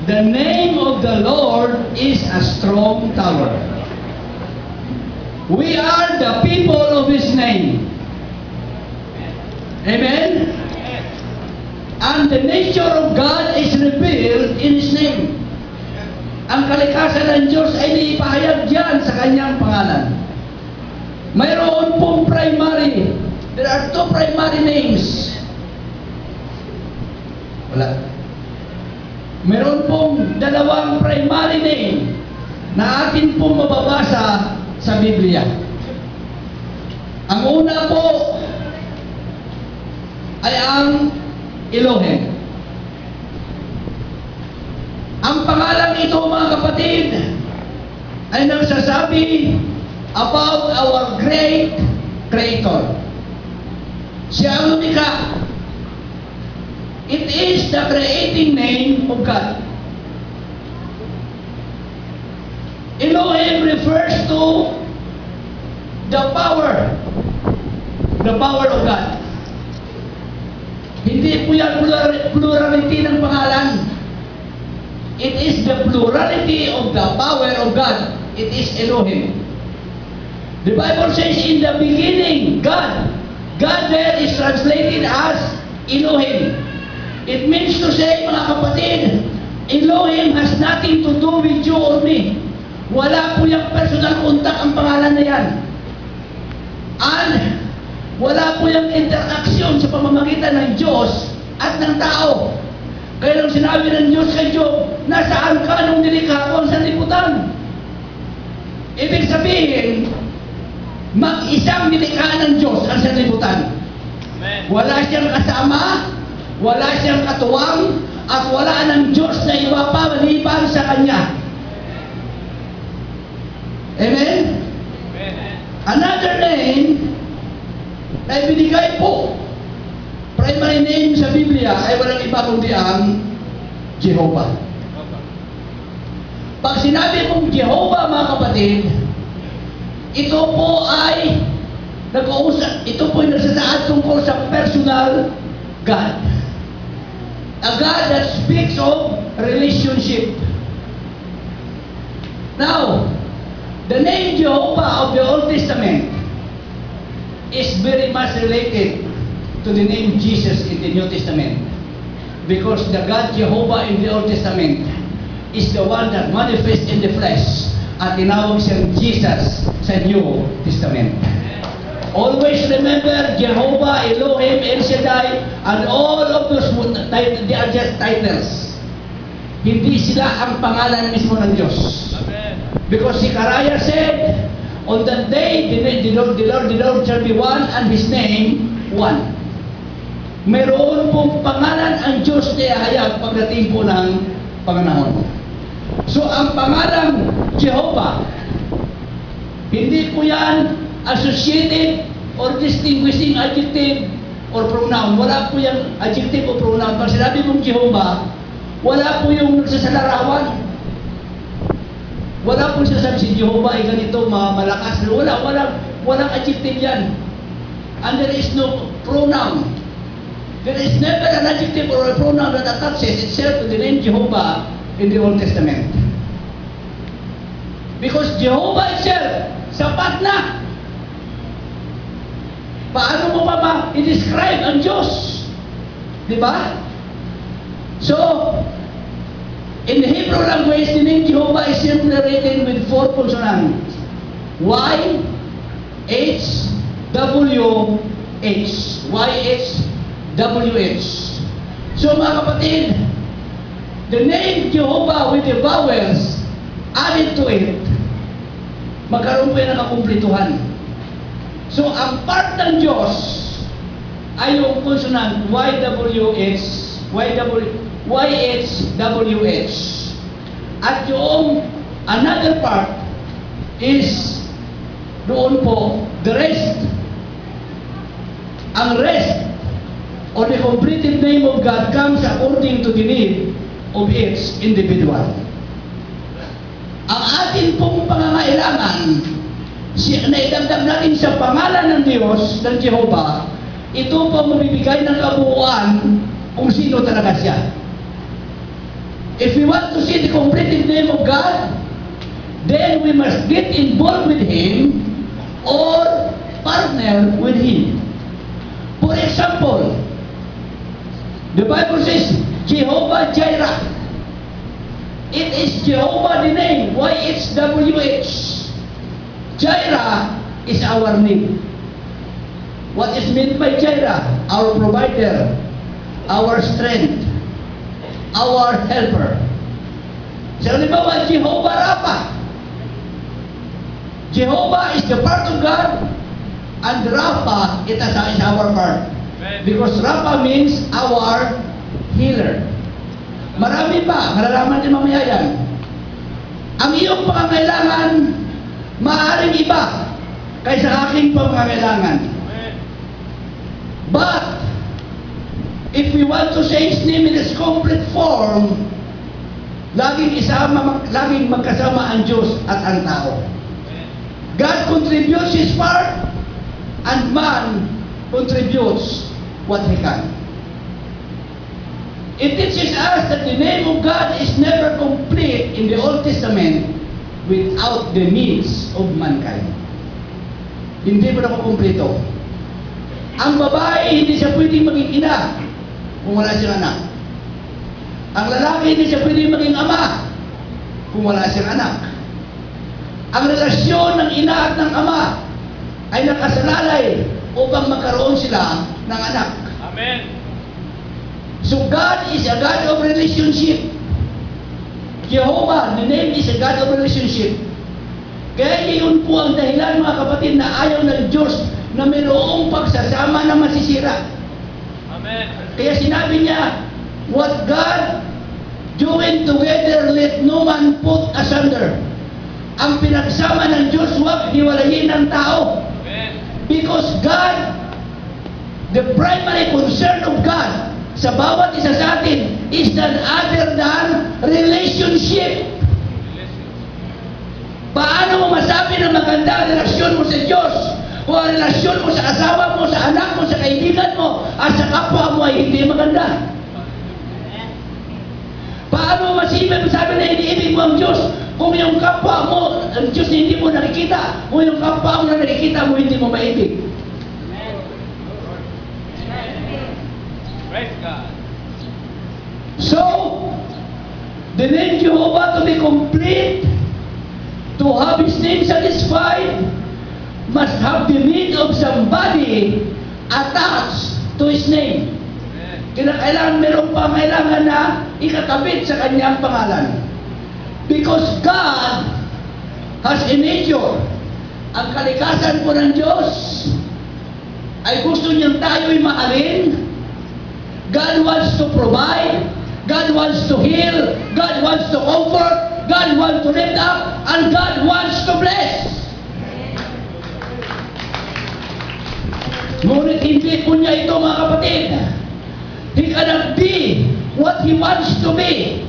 The name of the Lord is a strong tower. We are the people of His name. Amen? And the nature of God is revealed in His name. Ang kalikasan ng Diyos ay naipahayag diyan sa Kanyang pangalan. Mayroon pong primary. There are two primary names. Wala. Mayroon pong dalawang primary name na atin pong mababasa sa Biblia. Ang una po ay ang Elohim. Ang pangalan ito, mga kapatid, ay nagsasabi about our great Creator. Siya ang lumikha. It is the creating name of God. Elohim refers to the power of God. Hindi po yan plurality ng pangalan. It is the plurality of the power of God. It is Elohim. The Bible says in the beginning, God. God there is translated as Elohim. It means to say, mga kapatid, Elohim has nothing to do with you or me. Wala po yung personal contact ang pangalan na yan. And wala po yung interaction sa pamamagitan ng Diyos at ng tao. Kaya nung sinabi ng Diyos kay Job, nasaan ka nung nilikha ko sa liputan? Ibig sabihin, mag-isang nilikha ng Diyos ang sanlibutan. Wala siyang kasama, wala siyang katuwang, at wala ng Diyos na iba pa maliban sa Kanya. Amen? Another name na ibinigay po, primary name sa Biblia ay walang iba kundi ang Jehovah. Pag sinabi mong Jehovah, mga kapatid, ito po ay nag-uusap, ito po ay nagsasaad tungkol sa personal God. A God that speaks of relationship. Now, the name Jehovah of the Old Testament is very much related to the name Jesus in the New Testament. Because the God Jehovah in the Old Testament is the one that manifests in the flesh at tinawag siyang Jesus sa New Testament. Always remember Jehovah, Elohim, El Shaddai, and all of those, they are just titles. Hindi sila ang pangalan mismo ng Diyos. Because Zechariah said, on that day, the Lord shall be one, and His name, one. Meron pong pangalan ang Diyos na ihayag pagdating po ng panganahon. So, ang pangalan Jehovah, hindi po yan associated or distinguishing adjective or pronoun. Wala po yung adjective o pronoun. Pag sinabi mong Jehovah, wala po yung nagsasalarawan. Wala po sasabi si Jehovah ay ganito, malakas. Walang adjective yan. And there is no pronoun. There is never an adjective or a pronoun that attaches itself to the name Jehovah in the Old Testament. Because Jehovah itself, sapat na. Paano mo pa i-describe ang Diyos? Di ba? So, in the Hebrew language, the name Jehovah is simply written with 4 consonants. Y, H, W, H. Y, H, W, H. So, mga kapatid, the name Jehovah with the vowels added to it, magkaroon po yan ng kakumplituhan. So, ang part ng Diyos ay yung consonant YWH, YHWH. At yung another part is doon po, the rest. Ang rest or the completed name of God comes according to the need of each individual. Ang atin pong pangangailangan, naidagdag natin sa pangalan ng Diyos, ng Jehovah, ito po mabibigay ng kabuuan kung sino talaga siya. If we want to see the completed name of God, then we must get involved with Him or partner with Him. For example, the Bible says, Jehovah Jireh. It is Jehovah the name. Why it's WH? Jireh is our name. What is meant by Jireh? Our provider, our strength, our helper. So, halimbawa, Jehovah Rapha. Jehovah is the part of God, and Rapha, it is our part. Because Rapha means our healer. Marami pa, malalaman din mamaya yan. Ang iyong pangangailangan, maaaring iba kaysa aking pangangailangan. But, if we want to say His name in its complete form, laging magkasama ang Diyos at ang tao. God contributes His part, and man contributes what he can. It teaches us that the name of God is never complete in the Old Testament without the needs of mankind. Hindi mo na kumpleto. Ang babae, hindi siya pwedeng maging ina kung wala siyang anak. Ang lalaki, hindi siya pwedeng maging ama kung wala siyang anak. Ang relasyon ng ina at ng ama ay nakasalalay upang magkaroon sila ng anak. Amen. So God is a God of relationship. Jehovah, the name is a God of relationship. Kaya yun po ang dahilan, mga kapatid, na ayaw ng Diyos na mayroong pagsasama na masisira. Amen. Kaya sinabi niya, what God joined together, let no man put asunder. Ang pinagsama ng Diyos, huwag hiwalayin ng tao. Amen. Because God, the primary concern of God sa bawat isa sa atin is none other than relationship. Paano mo masabi na maganda ang relasyon mo sa Diyos o ang relasyon mo sa asawa mo, sa anak mo, sa kaibigan mo, at sa kapwa mo ay hindi maganda? Paano mo masabi na iniibig mo ang Diyos kung yung kapwa mo, ang Diyos na hindi mo nakikita, o yung kapwa mo na nakikita mo, hindi mo maibig? Praise God. So, the name Jehovah to be complete, to have His name satisfied, must have the need of somebody attached to His name. Kailangan merong pangailangan na ikakabit sa kanyang pangalan. Because God has a nature. Ang kalikasan po ng Diyos ay gusto niyang tayo'y mahalin. God wants to provide. God wants to heal. God wants to comfort. God wants to lift up. And God wants to bless. Ngunit hindi po niya ito, mga kapatid. He cannot be what He wants to be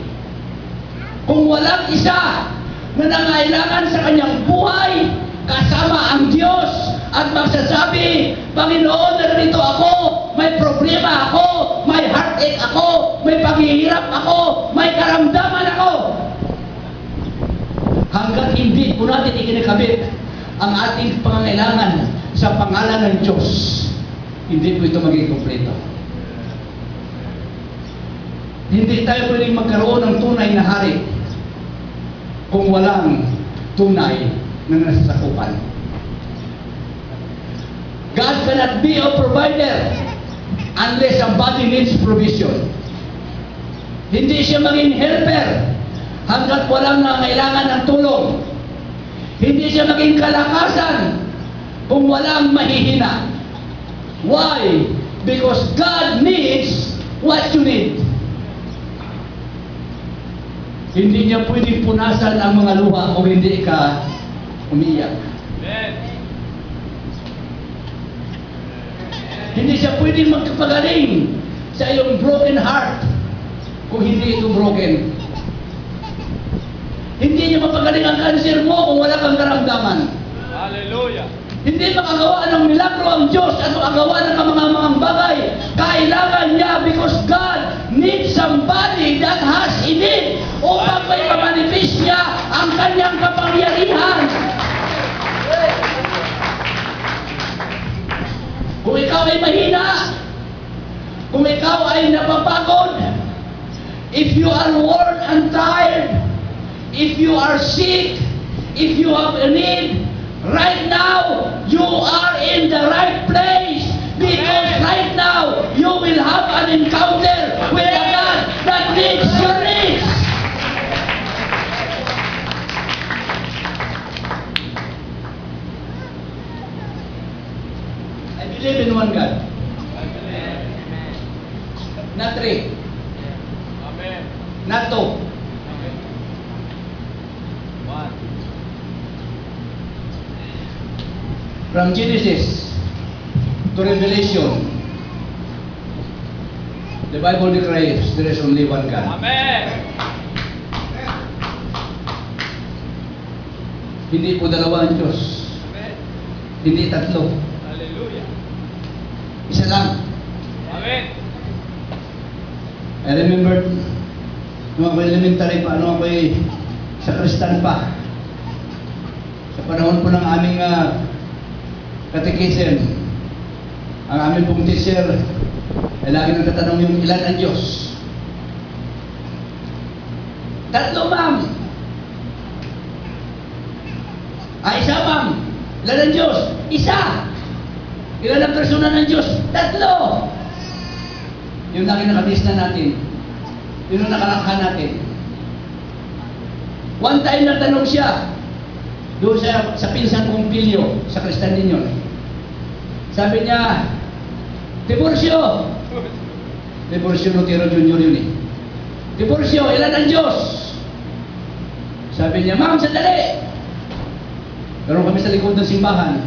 kung walang isa na nangailangan sa kanyang buhay kasama ang Diyos at magsasabi, Panginoon, narito ako, may problema ako, may heartache ako, may paghihirap ako, may karamdaman ako. Hanggat hindi po natin ikinakabit ang ating pangangailangan sa pangalan ng Diyos, hindi po ito magiging kumpleto. Hindi tayo pwedeng magkaroon ng tunay na hari kung walang tunay na nasasakupan. God cannot be a provider unless somebody needs provision. Hindi siya maging helper hanggat walang nangailangan ng tulong. Hindi siya maging kalakasan kung walang mahihina. Why? Because God needs what you need. Hindi niya pwedeng punasan ang mga luha o hindi ka umiyak. Amen. Hindi siya pwedeng magpagaling sa iyong broken heart kung hindi ito broken. Hindi niya mapagaling ang cancer mo kung wala kang karamdaman. Hallelujah. Hindi makagawa ng milagro ang Diyos at makagawa ng mga bagay. Kailangan niya because God needs somebody that has in it upang may kamanifest niya ang kanyang kapangyarihan. Kung ikaw ay mahina, kung ikaw ay napapagod, if you are worn and tired, if you are sick, if you have a need, right now, you are in the right place. Because right now, you will have an encounter with a God that needs your needs. I believe in one God. Not three. Amen. Not two. Amen. One. From Genesis to Revelation, the Bible declares there is only one God. Amen. Hindi po dalawa ang Diyos. Amen. Hindi tatlo. Hallelujah. Isa lang. Amen. I remember nung ako elementary pa, nung ako sa Kristan pa. Sa panahon po ng aming catechism, ang aming pong teacher ay lagi nagtatanong yung ilan ang Diyos. Tatlo, ma'am. Isa, ma'am. Ilan ang Diyos? Isa. Ilan ang persona ng Diyos? Tatlo. Yung lagi nakabis na natin. Yung nakalakhan natin. One time nagtanong siya doon sa pinsan kong Pilyo, sa Kristan din yun. Sabi niya, Tiburcio Lutero Jr. yun eh. Tiburcio, ilan ang Diyos? Sabi niya, ma'am, sandali. Meron kami sa likod ng simbahan.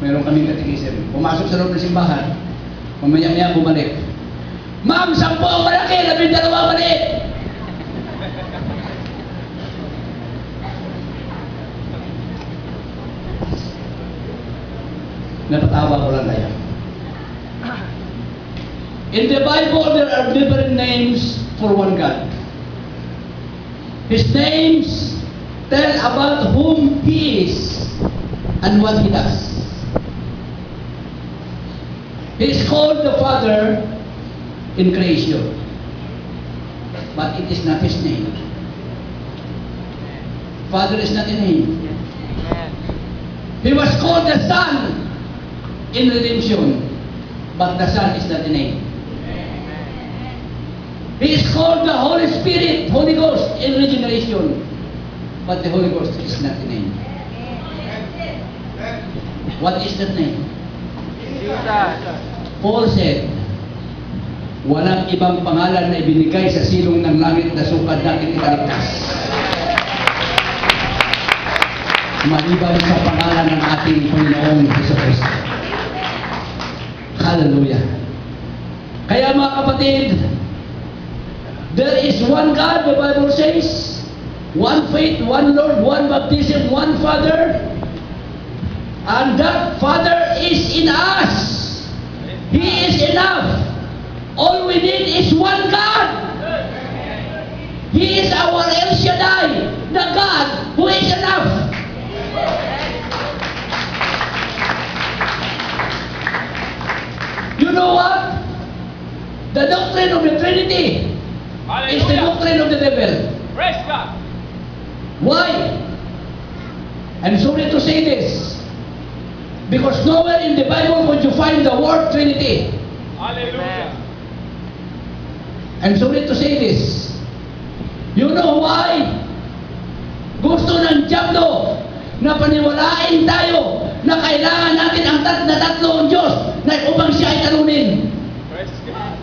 Meron kaming catechism. Pumasok sa loob ng simbahan. Mamaya-maya bumalik. Ma'am, 10 ang malaki, 12 ang maliit. Napatawa ko lang kaya. In the Bible, there are different names for one God. His names tell about whom He is and what He does. He is called the Father in creation, but it is not His name. Father is not a name. He was called the Son in redemption, but the Son is not a name. He is called the Holy Spirit, Holy Ghost in regeneration, but the Holy Ghost is not a name. What is that name? Paul said, walang ibang pangalan na ibinigay sa silong ng langit na sukad natin ikaligtas, maliban sa pangalan ng ating Panginoong Jesucristo. Hallelujah. Kaya mga kapatid, there is one God, the Bible says, one faith, one Lord, one baptism, one Father, and that Father is in us. He is enough. All we need is one God. He is our El Shaddai, the God who is enough. You know what? The doctrine of the Trinity is the doctrine of the devil. Praise God. Why? I'm sorry to say this, because nowhere in the Bible would you find the word Trinity. Hallelujah. I'm sorry to say this. You know why? Gusto ng Diablo na paniwalain tayo na kailangan natin ang tatlong Diyos na upang siya ay talunin. Praise God.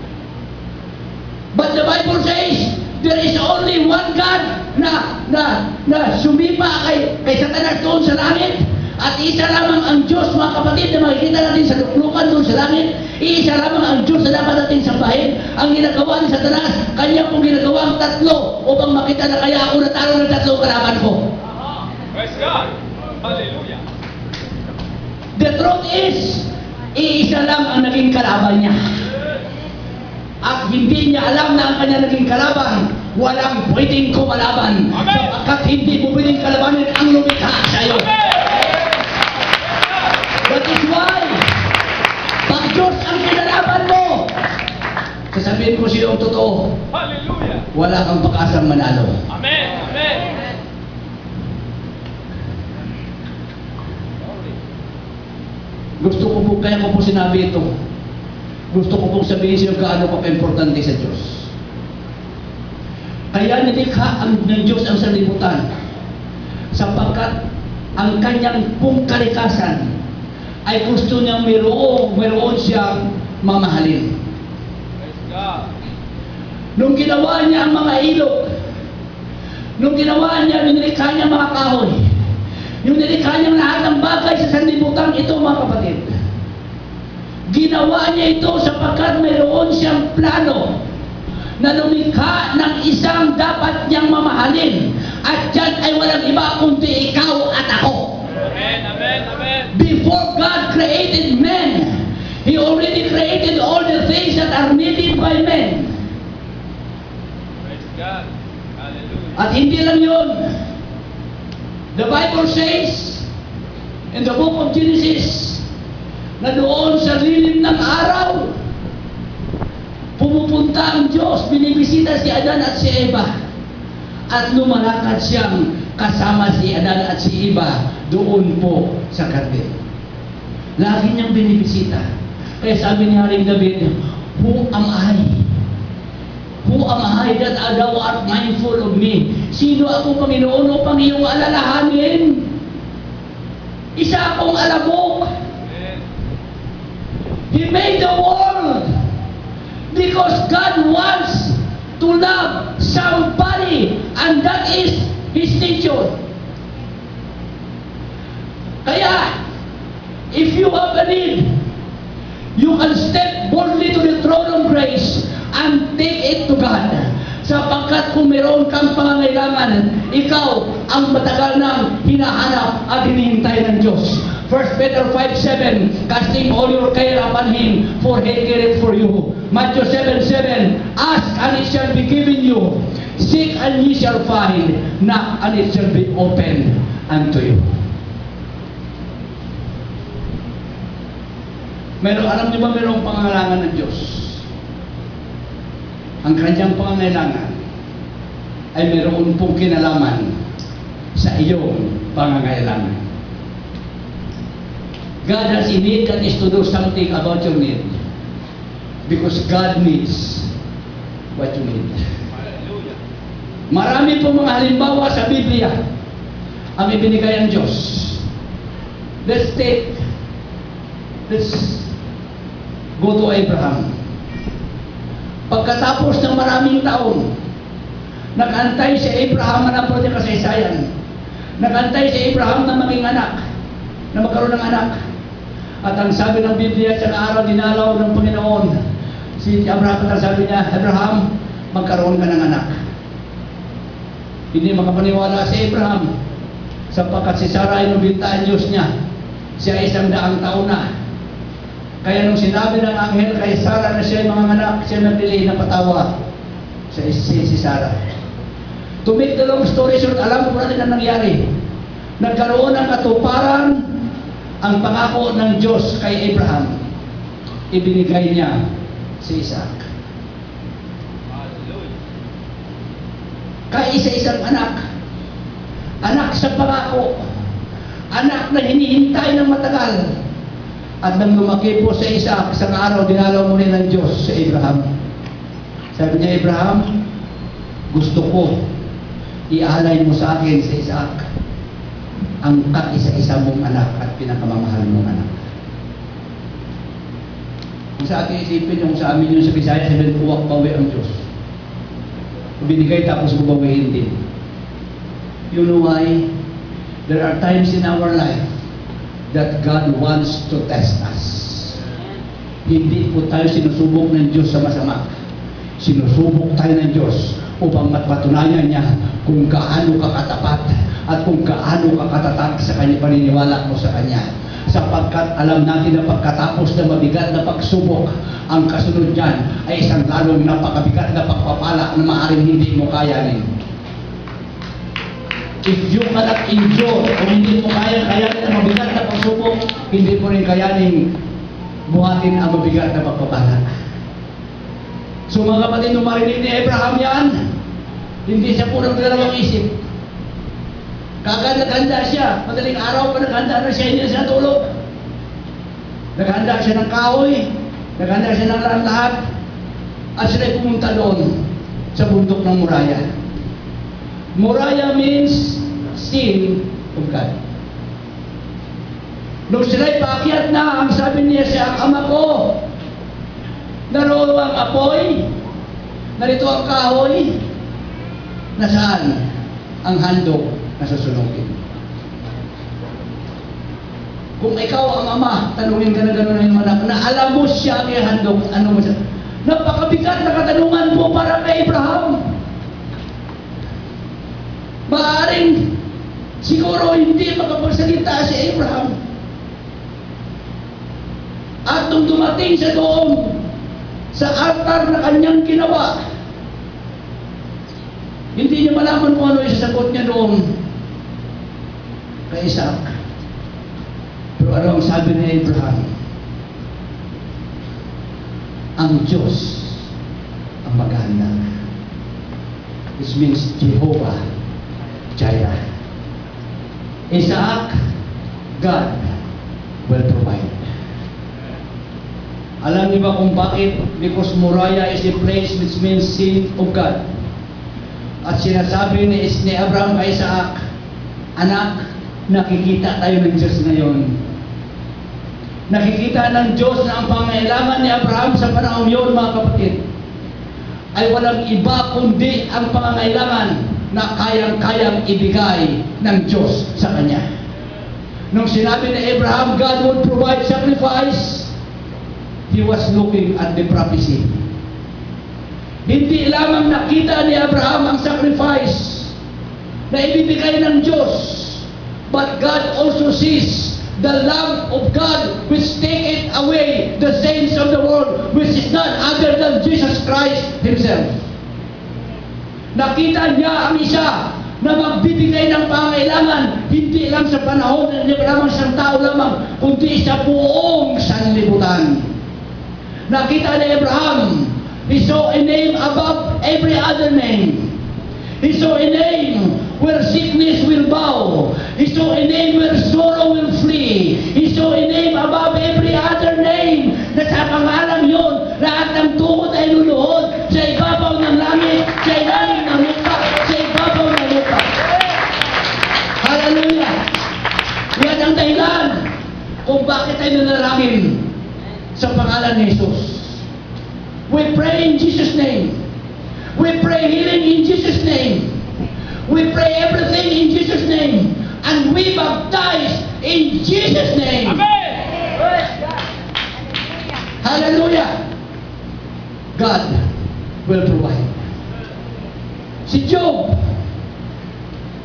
But the Bible says, there is only one God na sumipa kay Satanas doon sa langit, at isa lamang ang Diyos, mga kapatid, na makikita natin sa luklukan doon sa langit. Isa lamang ang Diyos na dapat natin sambahin. Ang ginagawa ni Satanas, kanya pong ginagawa ang tatlo upang makita na kaya ako natalo ng tatlong kalaban ko. Praise God. Hallelujah. The truth is, iisa lang ang naging kalaban niya. at hindi niya alam na ang kanya naging kalaban, walang pwedeng kumalaban. Amen. Sapagkat hindi mo pwedeng kalabanin ang lumikha sa iyo. That is why, pag Diyos ang kinalaban mo, sasabihin ko sila ang totoo, Hallelujah. wala kang pag-asang manalo. Amen. Amen. Gusto ko po, kaya ko po sinabi ito. Gusto ko pong sabihin siya gaano ka-importante sa Diyos. Kaya nilikha ng Diyos ang sanlibutan sapagkat ang kanyang pong kalikasan ay gusto niyang mayroon siyang mamahalin. Praise God. Nung ginawa niya ang mga ilog, nung ginawa niya, nung nilikha niya mga kahoy, yung nilikha niya lahat ng bagay sa sanlibutan, ito mga kapatid, ginawa niya ito sapagkat mayroon siyang plano na lumikha ng isang dapat niyang mamahalin, at yan ay walang iba kundi ikaw at ako. Amen. Amen. Amen. Before God created men, He already created all the things that are needed by men. Praise God. Hallelujah. At hindi lang yun. The Bible says in the book of Genesis na doon sa lilim ng araw, pumupunta ang Diyos, binibisita si Adan at si Eva, at lumalakad siyang kasama si Adan at si Eva doon po sa garden. Lagi niyang binibisita. Kaya sabi ni Haring David, who am I? Who am I that thou art mindful of me? Sino ako, Panginoon, upang iyong alalahanin? Isa akong alabok. Amen. He made the world because God wants to love somebody, and that is His nature. Kaya, if you have a need, you can step boldly to the throne of grace and take it to God. Sapagkat kung meron kang pangangailangan, ikaw ang matagal nang hinahanap at hinihintay ng Diyos. 1 Peter 5:7, casting all your care upon Him, for He careth for you. Matthew 7:7, ask and it shall be given you. Seek and ye shall find. Knock and it shall be opened unto you. Alam niyo ba mayroong pangangailangan ng Diyos? Ang kanyang pangangailangan ay mayroon pong kinalaman sa iyong pangangailangan. God has a need that is to do something about your need. Because God needs what you need. Hallelujah. Marami po mga halimbawa sa Biblia ang ibinigay ang Diyos. Let's go to Abraham. Pagkatapos ng maraming taon, nag-antay si Abraham na po niya kasaysayan. Nag-antay si Abraham na maging anak, na magkaroon ng anak. At ang sabi ng Biblia, sa araw dinalaw ng Panginoon, si Abraham, at sabi niya, Abraham, magkaroon ka ng anak. Hindi makapaniwala si Abraham, sapagkat si Sarah ay nubintaan Diyos niya. Siya ay 100 taon na. Kaya nung sinabi ng anghel kay Sarah na siya ay manganganak, siya nagdilay na patawa sa si Sarah. To make the long story short, alam ko natin ang nangyari. Nagkaroon ng katuparan ang pangako ng Diyos kay Abraham. Ibinigay niya si Isaac. Hallelujah. Kaisa-isang anak. Anak sa pangako. Anak na hinihintay ng matagal. At nang lumaki po sa Isaac, isang araw dinalaw muli ng Diyos sa Abraham. Sabi niya, Abraham, gusto ko ialay mo sa akin sa Isaac ang kaisa-isa mong anak at pinakamamahal mong anak. Kung sa atin isipin yung sa amin yung sa Bisaya, sabihin, uwak bawi ang Diyos. Binigay tapos bubawiin din. You know why? There are times in our life that God wants to test us. Hindi po tayo sinusubok ng Diyos sa masama. Sinusubok tayo ng Diyos upang mapatunayan niya kung gaano ka katapat at kung gaano ka katatak sa kanya, paniniwala mo sa Kanya. sapagkat alam natin na pagkatapos ng mabigat na pagsubok, ang kasunod niyan ay isang lalong napakabigat na pagpapala na maaaring hindi mo kayanin. If you cannot endure, kung hindi mo kayanin ang mabigat na pagsubok, hindi mo rin kayanin buhatin ang mabigat na pagpapala. So mga kapatid, nung marinig ni Abraham yan, hindi siya purang dalawang isip. Kaganda-ganda siya. Madaling araw pa naghanda na siya, hindi na siya tulog. Naghanda siya ng kahoy, naghanda siya ng lahat, at siya ay pumunta doon sa bundok ng Moriah. Moriah means sin of God. Nung sila'y paakyat na, ang sabi niya siya, ang ama ko, naroon ang apoy, narito ang kahoy, nasaan ang handog na susunugin? Kung ikaw ang ama, tanungin ka na gano'n na yung anak, na alam mo siya kay handog, ano mo siya? Napakabigat na katanungan mo para kay Abraham. Maaring siguro hindi makapagsalita si Abraham. At nung dumating siya doon sa altar na kanyang ginawa, hindi niya malaman kung ano yung sasagot niya doon kay Isaac. Pero ano ang sabi ni Abraham? Ang Diyos ang maghahanda. This means Jehovah Jireh. Isaac, God will provide. Alam niyo ba kung bakit? Because Moriah is a place which means sin of God. At sinasabi ni Abraham kay Isaac, anak, nakikita tayo ng Diyos ngayon. Nakikita ng Diyos na ang pangailangan ni Abraham sa panahon yun, mga kapatid, ay walang iba kundi ang pangangailangan na kayang-kayang ibigay ng Diyos sa kanya. Nung sinabi ni Abraham, God would provide sacrifice, he was looking at the prophecy. Hindi lamang nakita ni Abraham ang sacrifice na ibibigay ng Diyos, but God also sees the Lamb of God which taketh away the sins of the world, which is none other than Jesus Christ Himself. Nakita niya ang isa na magbibigay ng pangailangan, hindi lang sa panahon, hindi lamang sa tao lamang, kundi sa buong sanlibutan. Nakita ni Abraham, he saw a name above every other name. He saw a name where sickness will bow. He saw a name where sorrow will flee. He saw a name above every other name. Na sa pangalan yun, lahat ng tuhod ay luluhod sa ibabaw ng langit, sa ilalim ng lupa, sa ibabaw ng lupa. Hallelujah! Yan ang dahilan kung bakit tayo nanalangin sa pangalan ni Jesus. We pray in Jesus' name. We pray healing in Jesus' name. We pray everything in Jesus' name. And we baptize in Jesus' name. Amen! Hallelujah! God will provide. Si Job,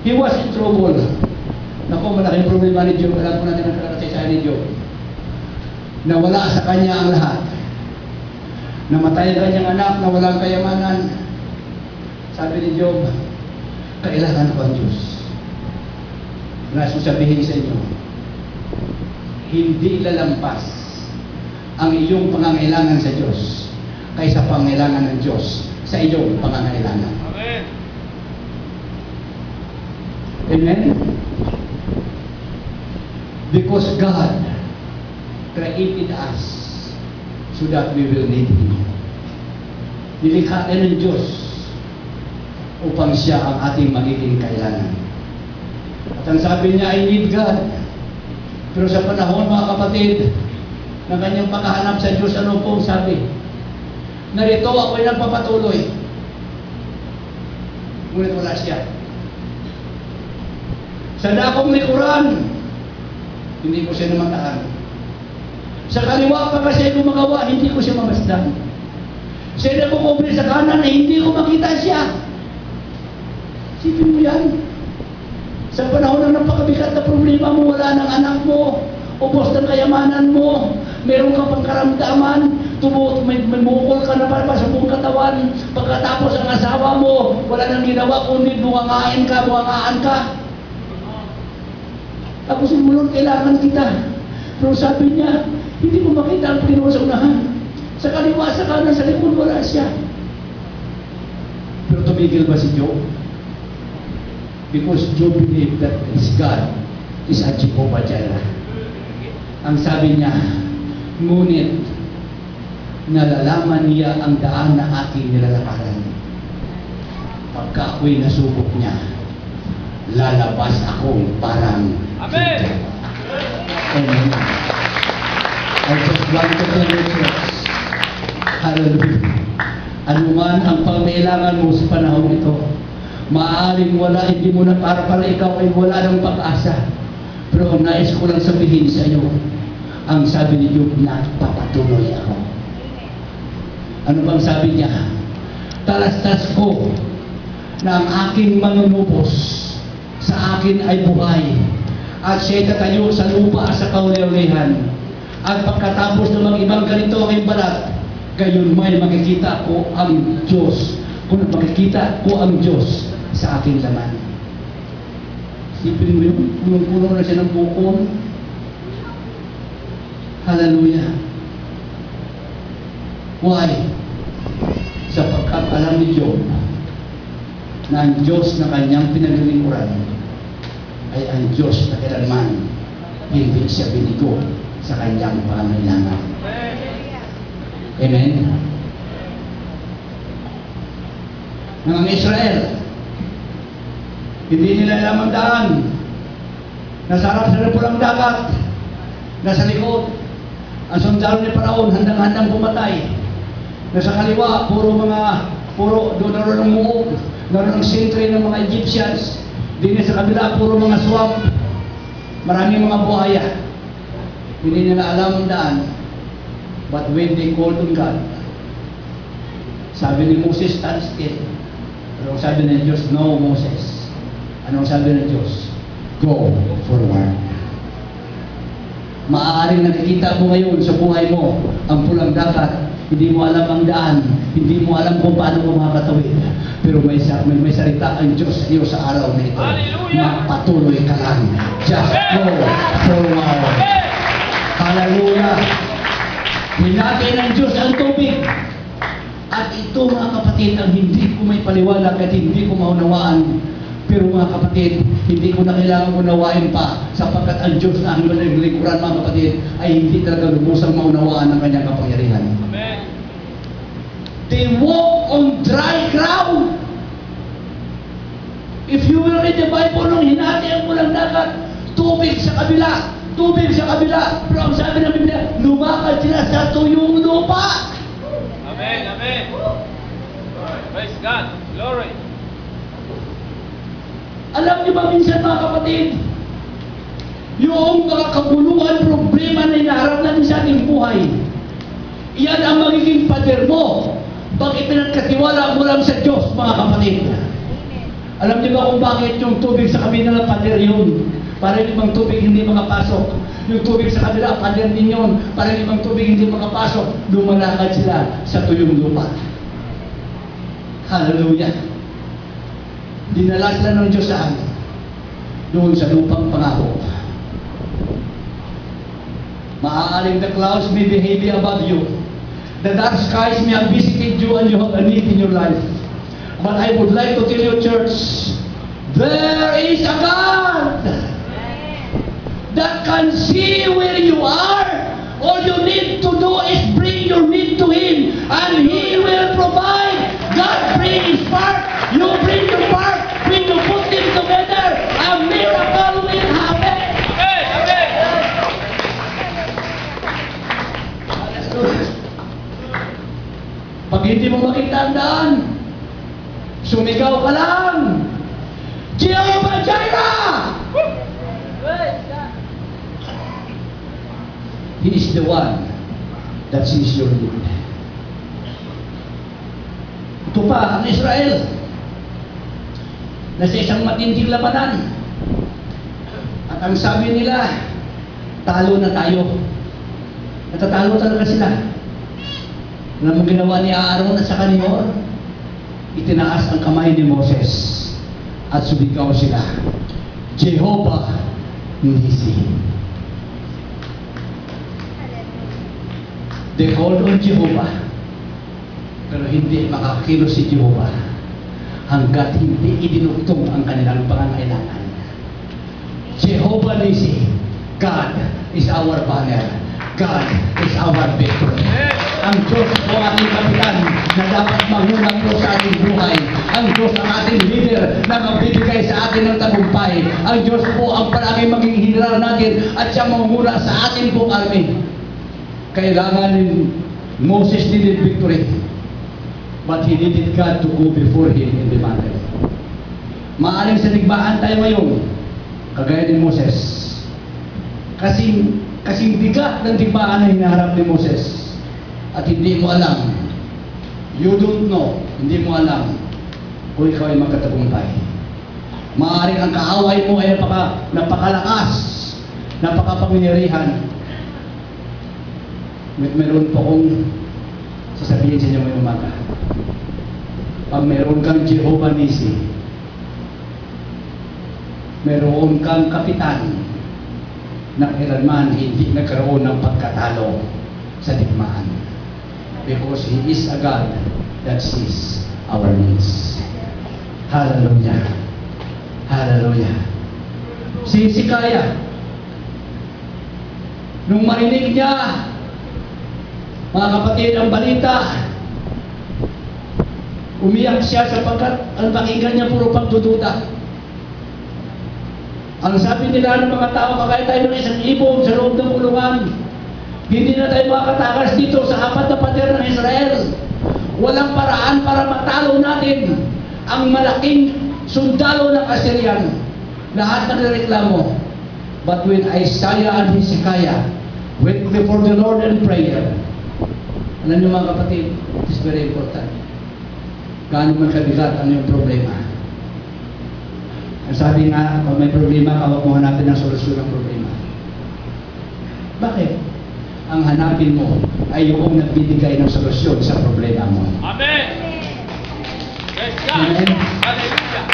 he was in trouble. Naku, malaking problema ni Job. Alam po natin ang kakasaysayan ni Job. Nawala sa kanya ang lahat. Namatay ang kanyang anak na walang kayamanan. Sabi ni Job, kailangan ko ang Diyos. Nais ko sabihin sa inyo, hindi lalampas ang iyong pangangailangan sa Diyos kaysa pangangailangan ng Diyos sa iyong pangangailangan. Amen! Amen? Because God created us so that we will need Him. Nilikha tayo ng Diyos upang siya ang ating magiging kailangan. At ang sabi niya, I need God. Pero sa panahon, mga kapatid, ng kanyang paghahanap sa Diyos, ano po sabi? Narito ako'y nagpapatuloy. Ngunit wala siya. Sa dakong likuran, hindi ko siya namataan. Sa kaliwa pa kasi gumagawa, hindi ko siya mamasdan. Siya nagkukumpli sa kanan na hindi ko makita siya. Sipin mo yan. Sa panahon ng napakabigat na problema mo, wala ng anak mo, Ubos ng kayamanan mo. Meron kang pangkaramdaman. May bukol ka na para sa buong katawan. Pagkatapos ang asawa mo, wala nang ginawa kundi bungangaan ka. Tapos sumunod, kailangan kita. Pero sabi niya, hindi mo makita ang Panginoon sa unahan. Sa kaliwa, sa kanan, sa likod, wala siya. Pero tumigil ba si Job? Because Job believed that his God is a Jehovah Jireh. Ang sabi niya, ngunit nalalaman niya ang daan na aking nilalakaran. Pagka ako'y nasubok niya, lalabas akong parang Amen! Amen. I just want to tell you, church, hallelujah. Ano man ang pangailangan mo sa panahon ito, maaaring wala, hindi mo na para ikaw ay wala ng pag-asa. Pero ang nais ko lang sabihin sa iyo, ang sabi ni Job, nagpapatuloy ako. Ano bang sabi niya? Talastas ko na ang aking manunubos sa akin ay buhay, at siya'y tatayo sa lupa sa kauli-ulihan. At pagkatapos ng mga ibang ganito aking balat, gayon may makikita ko ang Diyos. Kung makikita ko ang Diyos sa aking laman. Sipin mo yun, punong-puno na siya ng bukong. Hallelujah. Why? Sapagkat alam ni Job na ang Diyos na kanyang pinaglilingkuran ay ang Diyos na kailanman hindi siya binigo sa kanyang pangangailangan. Amen? Ng Israel, hindi nila alam ang daan. Nasa harap sa pulang dagat, nasa likod, ang sundalo ni Paraon handang-handang pumatay. Nasa kaliwa, doon naroon ng muog, naroon ng sentry ng mga Egyptians. Din sa kabila, puro mga swamp, maraming mga buhaya. Hindi nila alam ang daan. But when they called on God, sabi ni Moses, stand still. Anong sabi ng Diyos? No, Moses. Anong sabi ng Diyos? Go forward. Maaaring nakikita mo ngayon sa buhay mo ang pulang dagat, hindi mo alam ang daan, hindi mo alam kung paano mo makakatawid. Pero may salita ang Diyos sa iyo sa araw na ito. Hallelujah! Magpatuloy ka lang. Just go forward. Hallelujah! Hinati ng Diyos ang tubig. At ito mga kapatid, ang hindi ko may paliwanag at hindi ko maunawaan. Pero mga kapatid, hindi ko na kailangan unawain pa sapagkat ang Diyos na ang naglilingkuran mga kapatid ay hindi talaga lubusang maunawaan ng kanyang kapangyarihan. Amen! They walk on dry ground. If you will read the Bible, nung hinati ang pulang dagat, tubig sa kabila. Pero ang sabi ng Biblia, lumakad sila sa tuyong lupa. Amen! Amen! Praise God! Glory! Alam niyo ba minsan mga kapatid, yung mga kabuluhan, problema na hinaharap natin sa ating buhay, iyan ang magiging pader mo. Bakit pinagkatiwala mo lang sa Diyos, mga kapatid? Alam niyo ba kung bakit yung tubig sa kabila ng pader yun? Para yung ibang tubig hindi makapasok. Yung tubig sa kabila, pader din yun. Para yung ibang tubig hindi makapasok, lumalakad sila sa tuyong lupa. Hallelujah! Dinala sila ng Diyos sa amin doon sa lupang pangako. Maaaring the clouds may be heavy above you. The dark skies may have visited you and you have a need in your life. But I would like to tell you, church, there is a God that can see where you are. All you need to do is bring your need to Him and He will provide. God bring His part, you bring your part. When you put them together, a miracle will happen. Amen! Amen! Pag hindi mo makita ang daan, sumigaw ka lang. Jehovah Jireh! He is the one that sees your need. Ito pa, ang Israel, nasa isang matinding labanan. At ang sabi nila, talo na tayo. Natatalo talaga sila. Alam mo ginawa ni Aaron at saka ni Hor? Itinaas ang kamay ni Moses at sumigaw sila, Jehovah Nisi. They called on Jehovah, pero hindi makakilos si Jehovah hanggat hindi idinugtong ang kanilang pangangailangan. Jehovah Nisi, God is our banner. God is our victory. Ang Diyos po ating kapitan na dapat maghunang po sa ating buhay. Ang Diyos ang ating leader na magbibigay sa atin ng tagumpay. Ang Diyos po ang palaging maging general natin at siya manghuna sa ating buong army. Kailangan ni Moses needed victory, but he needed God to go before him in the battle. Maaring sa digmaan tayo ngayon, kagaya ni Moses. Kasing bigat ng digmaan na hinaharap ni Moses. At hindi mo alam, you don't know, hindi mo alam kung ikaw ay magkatagumpay. Maaring ang kaaway mo ay napakalakas, napakapangyarihan. Meron po akong sasabihin sa inyo ngayong umaga. Pag meron kang Jehovah Nisi, meron kang kapitan na kailanman hindi nagkaroon ng pagkatalo sa digmaan. Because He is a God that sees our needs. Hallelujah. Hallelujah. Si Hezekiah, nung marinig niya, mga kapatid, ang balita, umiyak siya sapagkat ang pakinggan niya puro pagdududa. Ang sabi nila ng mga tao, kagaya tayo ng isang ibon sa loob ng kulungan. Hindi na tayo makatakas dito sa apat na pader ng Israel. Walang paraan para matalo natin ang malaking sundalo ng Assyrian. Lahat nagreklamo. But when Isaiah and Hezekiah went before the Lord in prayer, alam niyo mga kapatid, it is very important. Gaano man kabigat ang iyong problema. Ang sabi nga, pag may problema, kawag mo hanapin ang solusyon ng problema. Bakit? Ang hanapin mo ay yung nagbibigay ng solusyon sa problema mo. Amen. Praise God. Amen. Hallelujah.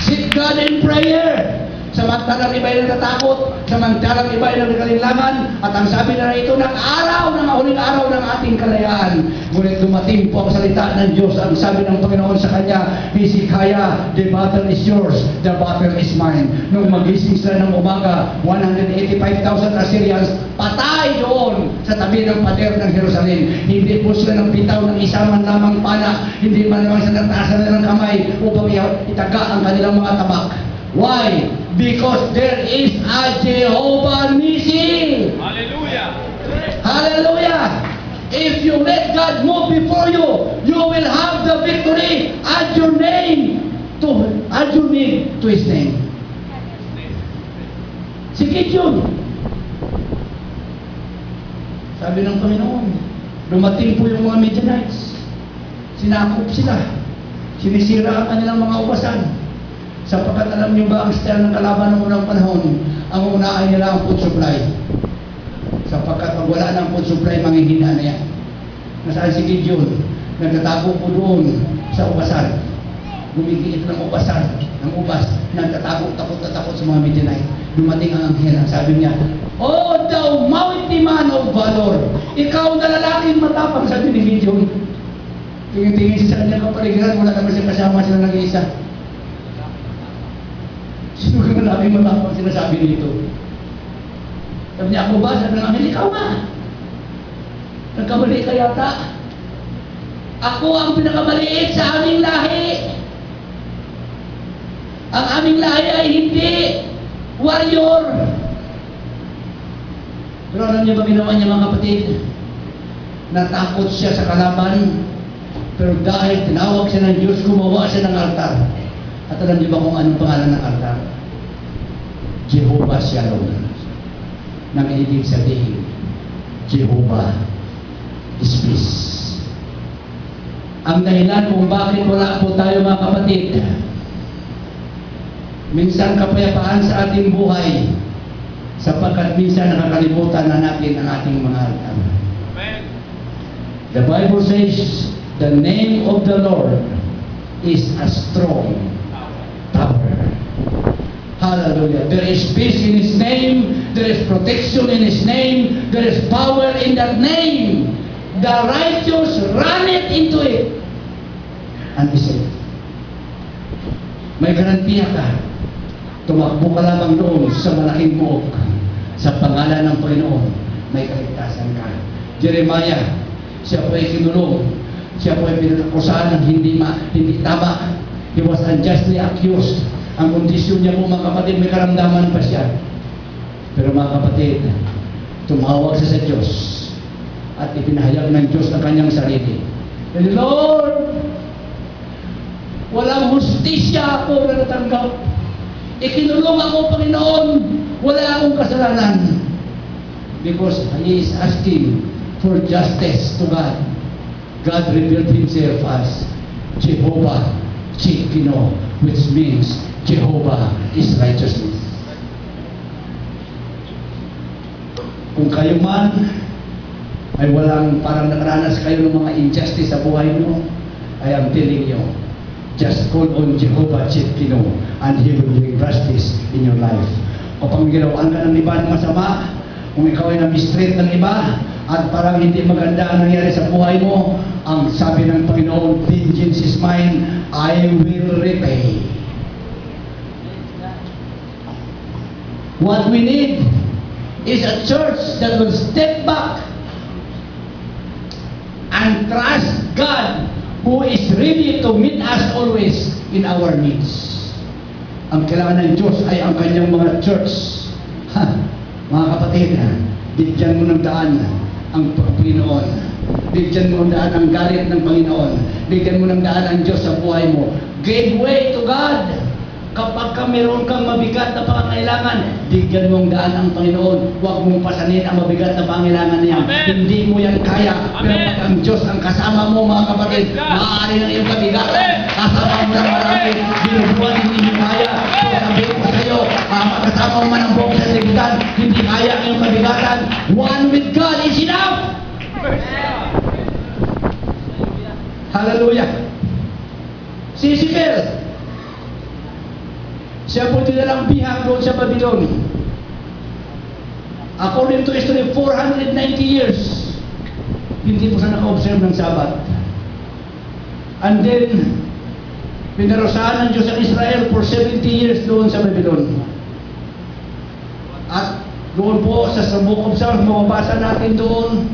Seek God in prayer. Samantalang iba ay natatakot, samantalang iba ay nagkalinlangan, at ang sabi na ito ng araw, ng mahuling araw ng ating kalayaan. Ngunit dumating po ang salita ng Diyos, ang sabi ng Panginoon sa kanya, Hezekiah, the battle is yours, the battle is mine. Nung magising sila ng umaga, 185,000 Assyrians patay doon sa tabi ng pader ng Jerusalem. Hindi po sila nagpitaw ng isa man lamang pana, hindi man lamang sila nagtaasan ng kamay upang itaga ang kanilang mga tabak. Why? Because there is a Jehovah Nisi. Hallelujah. Hallelujah. If you let God move before you, you will have the victory. Add your name to His name. Si Gideon. Sabi ng Panginoon, dumating po yung mga Midianites. Sinakop sila. Sinisira ang kanilang mga ubasan. Sapagkat alam niyo ba ang style ng kalaban ng unang panahon, ang una ay nila ang food supply. Sapagkat pag wala ng food supply, manghihina na yan. Nasaan si Gideon? Nagtatago po doon sa ubasan. Gumigiit ng ubasan, ng ubas, nagtatago, takot sa mga Midianite. Dumating ang anghel, ang sabi niya, "Oh, thou mighty man of valor! Ikaw na lalaking matapang," sabi ni Gideon. Tingin-tingin siya sa kanyang kapaligiran, wala naman siya kasama, sila nag-iisa. Sino ka na namin matapang sinasabi nito? Sabi niya, "Ako ba?" Sabi ng anghel, "Ikaw nga. Nagkamali ka yata. Ako ang pinakamaliit sa aming lahi. Ang aming lahi ay hindi warrior." Pero alam niyo ba ginawa niya mga kapatid? Natakot siya sa kalaban, pero dahil tinawag siya ng Diyos, gumawa siya ng altar. At alam niyo ba kung anong pangalan ng altar? Jehovah Shalom. Nang ibig sabihin, Jehovah is peace. Ang dahilan kung bakit wala po tayo mga kapatid, minsan kapayapaan sa ating buhay, Sapagkat minsan nakakalimutan na natin ang ating mga altar. Amen. The Bible says, the name of the Lord is a strong tower. Hallelujah. There is peace in His name. There is protection in His name. There is power in that name. The righteous run it into it and is safe. May garantiya ka. Tumakbo ka lamang doon sa malaking buok. Sa pangalan ng Panginoon, may kaligtasan ka. Jeremiah, siya po ay kinulong. Siya po ay pinag-akusahan ng hindi tama. He was unjustly accused. Ang kondisyon niya po, mga kapatid, may karamdaman pa siya. Pero mga kapatid, tumawag siya sa Diyos at ipinahayag ng Diyos ang kanyang sarili. And Lord, walang hustisya ako na natanggap. Ikinulong ako, Panginoon, wala akong kasalanan. Because he is asking for justice to God. God revealed Himself as Jehovah Tsidkenu, which means Jehovah is righteousness. Kung kayo man ay walang parang nakaranas kayo ng mga injustice sa buhay mo, I am telling you, just call on Jehovah Tsidkenu and He will bring justice in your life. Kapag ginawaan ka ng iba ng masama, kung ikaw ay na-mistreat ng iba, at parang hindi maganda ang nangyari sa buhay mo, ang sabi ng Panginoon, vengeance is mine, I will repay. What we need is a church that will step back and trust God, who is ready to meet us always in our needs. Ang kailangan ng Diyos ay ang kanyang mga church. Mga kapatid, bigyan mo ng daan ang Panginoon. Bigyan mo ng daan ang galit ng Panginoon. Bigyan mo ng daan ang Diyos sa buhay mo. Give way to God. Kapag ka meron kang mabigat na pangangailangan, bigyan mo ang daan ang Panginoon. Huwag mong pasanin ang mabigat na pangangailangan niya. Amen. Hindi mo yan kaya. Amen. Pero pag ang Diyos ang kasama mo, mga kapatid, maaari ng iyong kabigatan. Kasama mo ng marami. Binubuan, hindi mo kaya. So sabihin ko sa iyo, kasama mo man ang buong sanlibutan, hindi kaya ang iyong kabigatan. One with God is enough. Hallelujah. Si Ezekiel, siya po dinalang bihag doon sa Babylon. According to history, 490 years, hindi po siya naka-observe ng Sabat. And then, pinarusahan ng Diyos ang Israel for 70 years doon sa Babylon. At doon po sa Book of Psalms, mababasa natin doon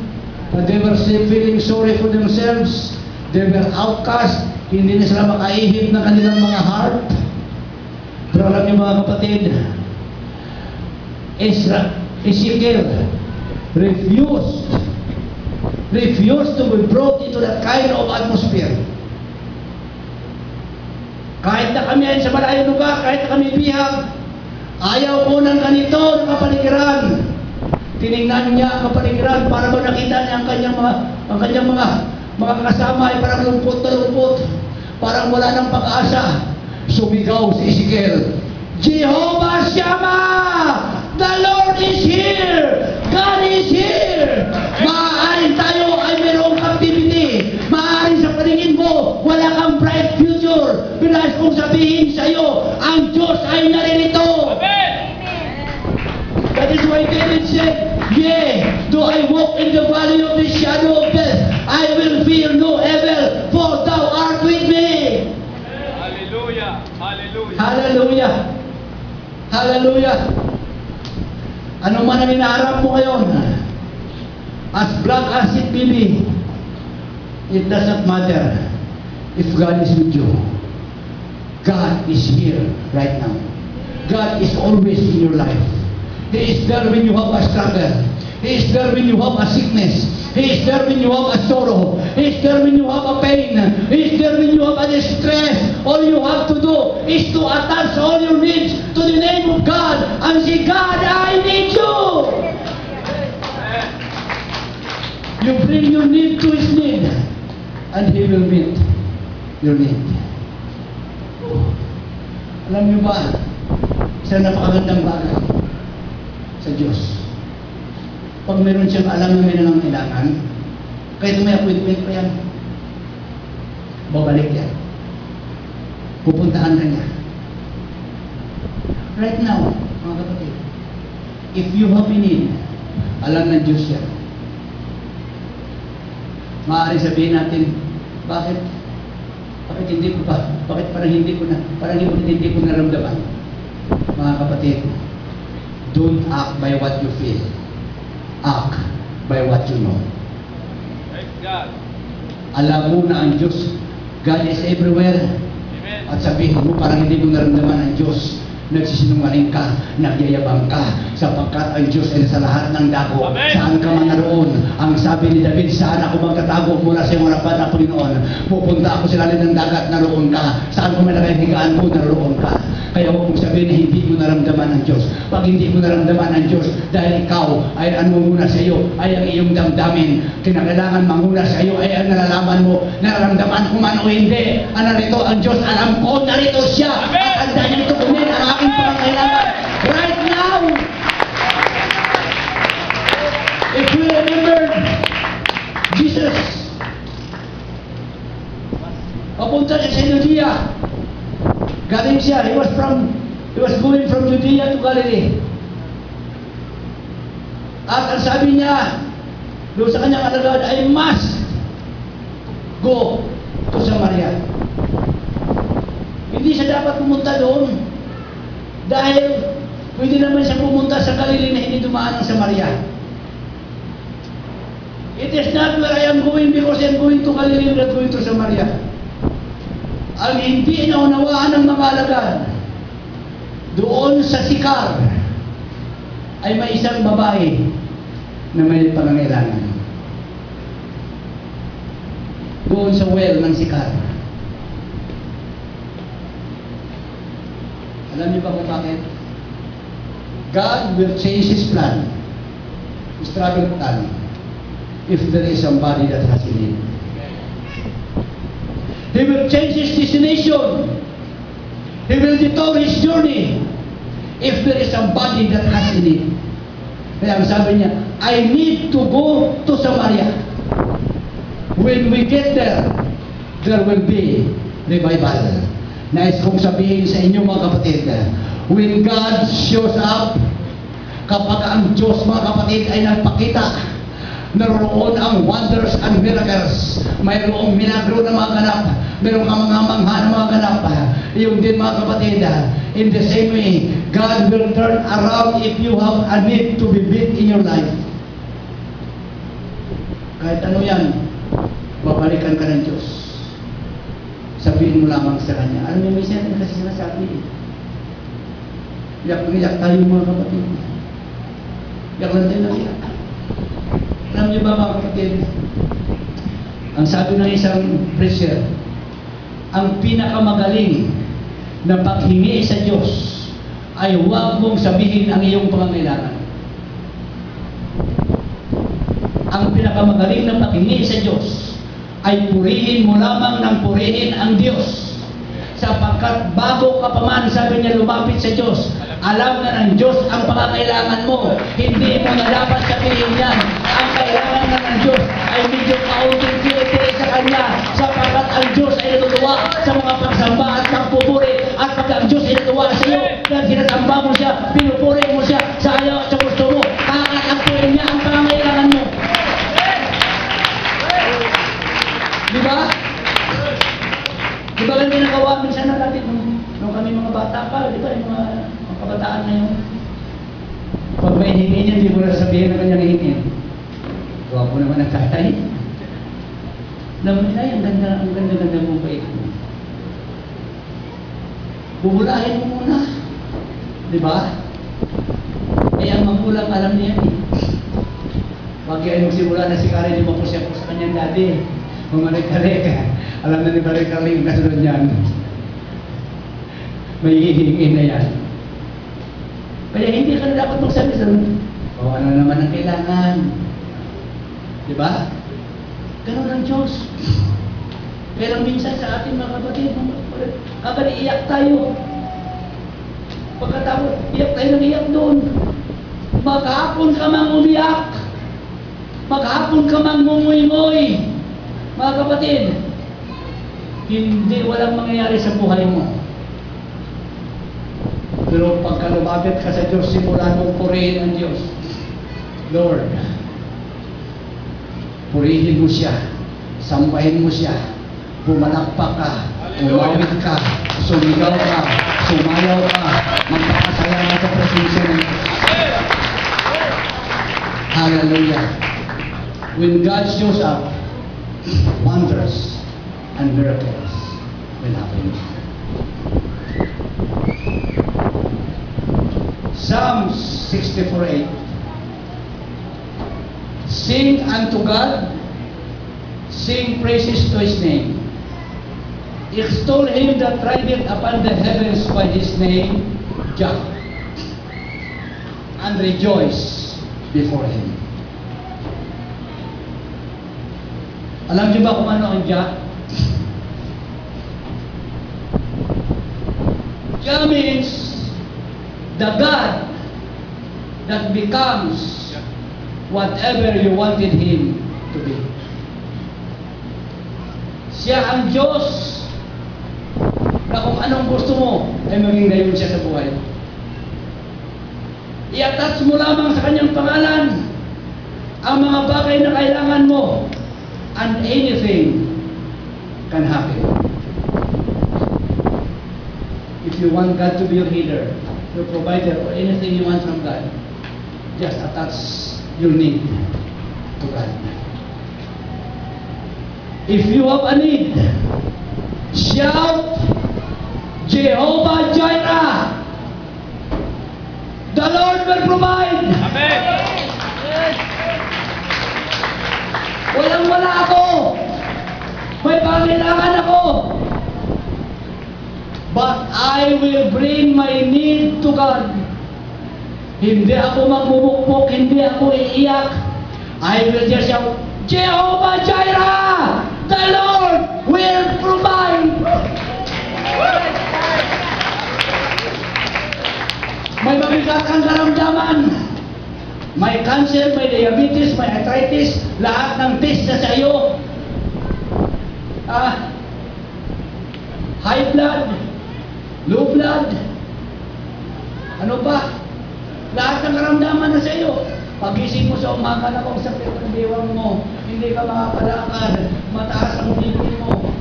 na they were feeling sorry for themselves. They were outcast. Hindi na sila makaihip ng kanilang mga heart. Pero alam niyo mga kapatid, Ezekiel refused to be brought into that kind of atmosphere. Kahit na kami ay sa malayong lugar, kahit na kami bihag, ayaw po ng ganito ng kapaligiran. Tinignan niya ang kapaligiran para ba nakita niya ang kanyang mga kasama ay parang lumpot na lumpot. Parang wala ng pag-asa. Sumigaw si Ezekiel, Jehovah Shammah! The Lord is here! God is here! Maaaring tayo ay mayroong captivity. Maaaring sa paningin mo, wala kang bright future. Pinas kong sabihin sa iyo, ang Diyos ay naririto. Amen. That is why David said, yea, though I walk in the valley of the shadow of death, I will fear no evil, for thou art with me. Hallelujah. Hallelujah. Hallelujah. Hallelujah. Ano man ang inaarap mo ngayon, as black as it may be, it doesn't matter if God is with you. God is here right now. God is always in your life. He is there when you have a struggle. He is there when you have a sickness. He is there when you have a sorrow. He is there when you have a pain. He is there when you have a distress. All you have to do is to attach all your needs to the name of God and say, God, I need you. You bring your need to His need and He will meet your need. Alam niyo ba, isang napakagandang bagay. sa Diyos. Pag meron siyang alam na may nangangailangan, kahit may appointment pa yan, babalik yan. Pupuntahan ka niya. Right now, mga kapatid, if you have a need, alam ng Diyos yan. Maaari sabihin natin, bakit hindi ko pa, bakit parang hindi ko naramdaman? Mga kapatid, don't act by what you feel. Act by what you know. Praise God. Alam mo na ang Diyos, God is everywhere. Amen. At sabihin mo, parang hindi mo naramdaman ang Diyos. Nagsisinungaling ka, nagyayabang ka, sapagkat ang Diyos ay sa lahat ng dako. Amen. Saan ka man naroon? Ang sabi ni David, saan ako magtatago mula sa iyong harapan na Panginoon? Pupunta ako sa lalim ng dagat, naroon ka. Saan ko malagayhigaan ko, naroon ka. Kaya huwag mong sabihin na hindi mo naramdaman ang Diyos. Pag hindi mo naramdaman ang Diyos, dahil ikaw ay ang manguna sa iyo, ay ang iyong damdamin. Kinakailangan manguna sa iyo ay ang nalalaman mo, nararamdaman ko man o hindi. Narito ang Diyos, alam ko, narito siya. Amen. At handa niya tukunin ang aking pangangailangan. Right now, if you remember Jesus, papunta siya sa Judea. Galing siya, he was going from Judea to Galilee. At ang sabi niya, doon sa kanyang alagad, I must go to Samaria. Hindi siya dapat pumunta doon. Dahil pwede naman siya pumunta sa Galilee na hindi dumaan ng Samaria. It is not where I am going because I am going to Galilee, not going to Samaria. Ang hindi naunawaan ng mga alagad, doon sa Sikar, ay may isang babae na may pangangailangan. Doon sa well ng Sikar. Alam niyo ba kung bakit? God will change His plan, His travel plan, if there is somebody that has a need. He will change his destination. He will detour his journey if there is somebody that has a need. Kaya ang sabi niya, I need to go to Samaria. When we get there, there will be revival. Nais kong sabihin sa inyo mga kapatid, when God shows up, kapag ang Diyos mga kapatid ay nagpakita, naroon ang wonders and miracles. Mayroong milagro na mga ganap. Mayroong mga mangha na mga ganap. Yung din mga kapatid, in the same way, God will turn around if you have a need to be met in your life. Kahit ano yan, babalikan ka ng Diyos. Sabihin mo lamang sa Kanya. Alam niyo, minsan kasi sinasabi, iyak tayo mga kapatid. Iyak lang tayo ng iyak. Alam niyo ba mga kapatid, ang sabi ng isang preacher, ang pinakamagaling na paghingi sa Diyos ay huwag mong sabihin ang iyong pangangailangan. Ang pinakamagaling na paghingi sa Diyos ay purihin mo lamang ng purihin ang Diyos. Sapagkat bago ka pa man, sabi niya, lumapit sa Diyos, alam na ng Diyos ang pangangailangan mo. Hindi mo na dapat sabihin yan. Ang kailangan na ng Diyos ay medyo kaunting-unti sa Kanya, sapagkat ang Diyos ay natutuwa sa mga pagsamba at pagpupuri. At pag ang Diyos ay natutuwa sa iyo, dahil sinasamba mo siya, pinupuri mo siya sa ayaw at sa gusto mo, kakatagpuin niya ang pangangailangan mo. Di ba? Di ba ganun ginagawa minsan na natin nung kami mga bata pa, di ba, yung mga kabataan na yun? Pag may hingin niya, hindi mo na sabihin na kanyang hingin. Gawa po naman ang tatay. Naman nila, ang ganda mong bait mo. Bubulahin mo muna. Di ba? Kaya ang magulang alam niya eh. Pag yan magsimula na si Karen, di mo po siya po sa kanyang daddy. Mamalik-halik. Alam na ni Balik-halik yung kasunod niyan. May hihingin na yan. Kaya hindi ka na dapat magsabi sa ano naman ang kailangan. Diba? Ganun ang Diyos. Pero minsan sa ating mga kapatid, kapag iyak tayo, pagkatapos, iyak tayo ng iyak doon. Maghapon ka mang umiyak, maghapon ka mang mungoy-ngoy, mga kapatid, hindi walang mangyayari sa buhay mo. Pero pagka lumapit ka sa Diyos, simulan mong purihin ang Diyos. Lord, purihin mo siya, sambahin mo siya, pumalakpak ka, umawit ka, sumigaw ka, sumayaw ka, magpapasaya ka sa presensya ng Diyos. Hallelujah. When God shows up, wonders and miracles will happen. Psalms 64:8. Sing unto God, sing praises to His name. Extol Him that rideth upon the heavens by His name, Jah, and rejoice before Him. Alam niyo ba kung ano ang Jah? Jah means the God that becomes whatever you wanted Him to be. Siya ang Diyos na kung anong gusto mo ay maging gayon siya sa buhay. I-attach mo lamang sa kanyang pangalan ang mga bagay na kailangan mo and anything can happen. If you want God to be your healer, your provider, or anything you want from God, just attach your need to God. If you have a need, shout, Jehovah Jireh! The Lord will provide! Amen. Walang-wala ako! May pangailangan ako! But I will bring my need to God. Hindi ako magmumukmuk, hindi ako iiyak. I will just shout, Jehovah Jireh! The Lord will provide! May mabigat kang karamdaman. May cancer, may diabetes, may arthritis, lahat ng test na sa iyo. High blood, low blood, ano ba? Lahat ng karamdaman na sa iyo. Pagising mo sa umaga na kung sakit ang diwang mo, hindi ka makakalakad, mataas ang BP mo.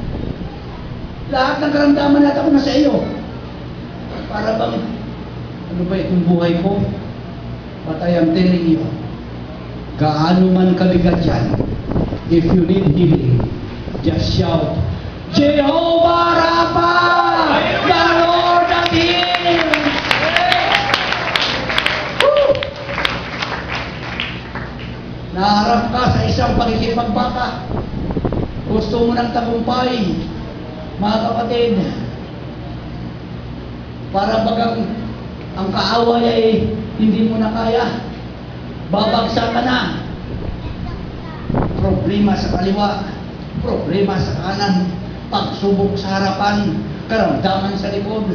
Lahat ng karamdaman na na sa iyo. Para bang, ano ba itong buhay ko? But I am telling you, gaano man kabigat yan, if you need healing, just shout, Jehovah Rapha, the Lord that heals. Naharap ka sa isang pakikipagbaka. Gusto mo ng tagumpay, mga kapatid. Para bagang ang kaaway ay hindi mo na kaya. Babagsak ka na. Problema sa kaliwa, problema sa kanan, pagsubok sa harapan, karamdaman sa likod,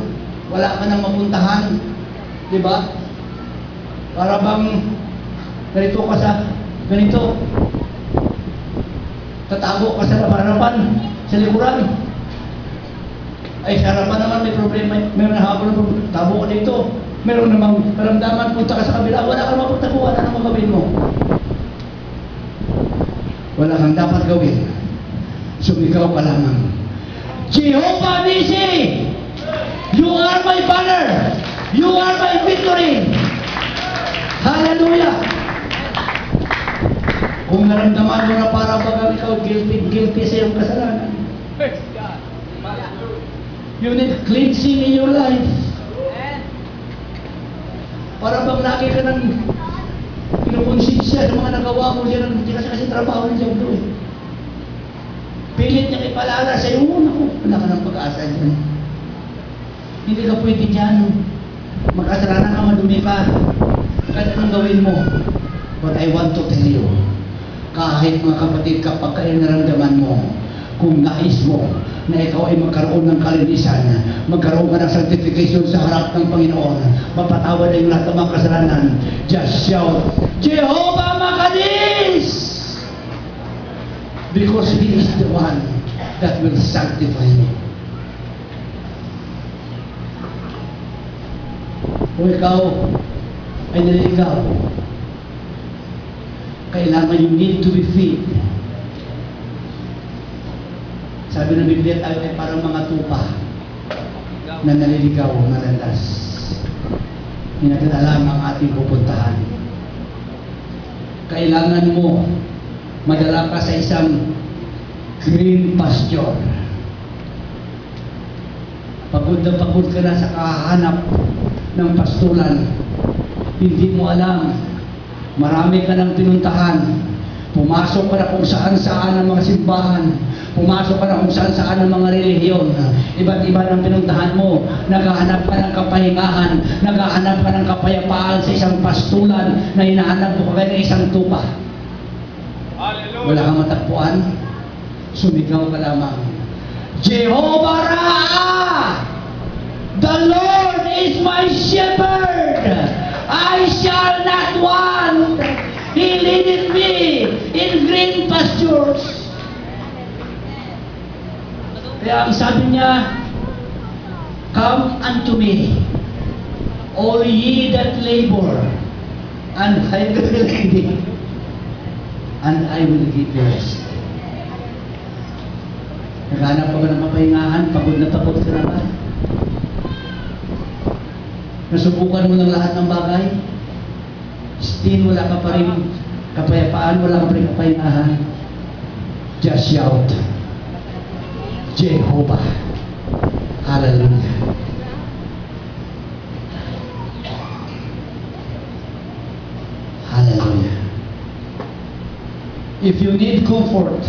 wala ka nang mapuntahan. Diba? Para bang ganito ka sa ganito, tatago ka sa harapan, sa likuran. Ay, sa harapan naman may problema, may nahabol na problema, tabo ka dito. Meron namang karamdaman, punta ka sa kabila, wala kang mapagtaguan, anong magawin mo? Wala kang dapat gawin. Sumigaw ka lamang, Jehovah Nissi! You are my banner! You are my victory! Hallelujah! Kung naramdaman mo na para bagang ikaw guilty sa iyong kasalanan, you need cleansing in your life. Para bang lagi ka nang kinukonsensya sa mga nagawa mo siya ng hindi kasi trabaho ng Diyos doon. Pilit niya ipalala sa iyo, naku, wala ka ng pag-asa dyan. Hindi ka pwede dyan. Magkasalanan ka, madumi ka. Kahit anong gawin mo. But I want to tell you, kahit mga kapatid, kapag kayo naramdaman mo, kung nais mo, na ikaw ay magkaroon ng kalinisan, magkaroon ka ng sanctification sa harap ng Panginoon, mapatawad ang lahat ng mga kasalanan. Just shout, Jehovah Makalis! Because He is the one that will sanctify you. Kung ikaw ay naliligaw, kailangan you need to be fit. Sabi ng Biblia, tayo ay parang mga tupa na naliligaw na landas. Hindi natin alam ang ating pupuntahan. Kailangan mo madala ka sa isang green pasture. Pagod na pagod ka na sa kahanap ng pastulan. Hindi mo alam. Marami ka ng pinuntahan. Pumasok ka na kung saan-saan ang mga simbahan. Pumasok ka na kung saan-saan ang mga relihiyon. Iba't iba ng pinuntahan mo. Naghahanap ka ng kapahingahan. Naghahanap ka ng kapayapaan sa isang pastulan na hinahanap mo kagaya ng isang tupa. Hallelujah. Wala kang matagpuan. Sumigaw ka lamang. Jehovah Raah! The Lord is my shepherd. I shall not want. He leadeth me in green pastures. Kaya ang sabi niya, come unto me, all ye that labor and heavy laden, and I will give you rest. Naghanap ka ba ng kapahingahan? Pagod na ka na ba? Nasubukan mo ng lahat ng bagay? Still, wala ka pa rin kapayapaan, wala ka pa rin kapahingahan. Just shout, Jehovah. Hallelujah. Hallelujah. If you need comfort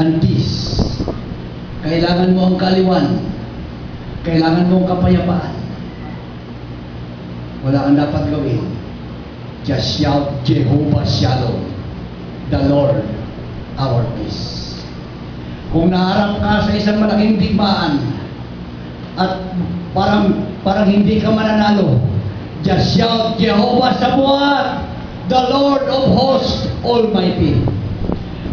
and peace, kailangan mo ang kaliwan, kailangan mo ang kapayapaan, wala kang dapat gawin. Just shout, Jehovah Shalom, the Lord our peace. Kung naharap ka sa isang malaking digmaan at parang hindi ka mananalo, just shout, Jehovah Sabaoth, the Lord of hosts Almighty.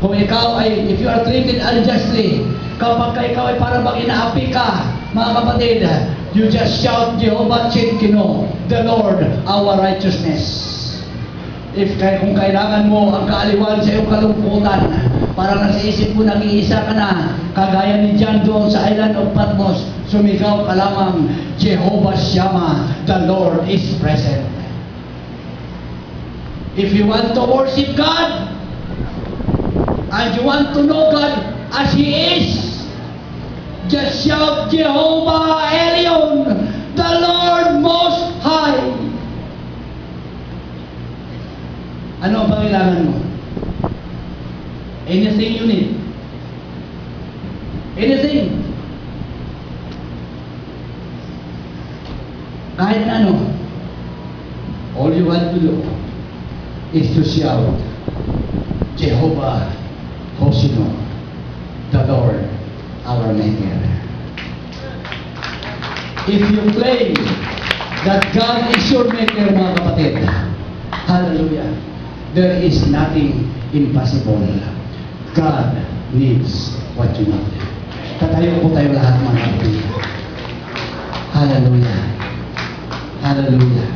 Kung ikaw ay, if you are treated unjustly, kapag ikaw ay parang bang inaapi ka, mga kapatid, you just shout, Jehovah Tsidkenu, the Lord our righteousness. Kung kailangan mo ang kaaliwan sa iyong kalungkutan, parang nasa isip mo nag-iisa ka na, kagaya ni John doon sa island of Patmos, sumigaw ka lamang, Jehovah Shammah, the Lord is present. If you want to worship God, and you want to know God as He is, just shout, Jehovah Elyon, the Lord Most High. Ano ang kailangan mo? Anything you need. Anything. Kahit ano. All you want to do is to shout, Jehovah Hosino, the Lord our Maker. If you claim that God is your Maker, mga kapatid, hallelujah, there is nothing impossible. God needs what you need. Tatayo po tayo lahat, mga kapatid. Hallelujah. Hallelujah.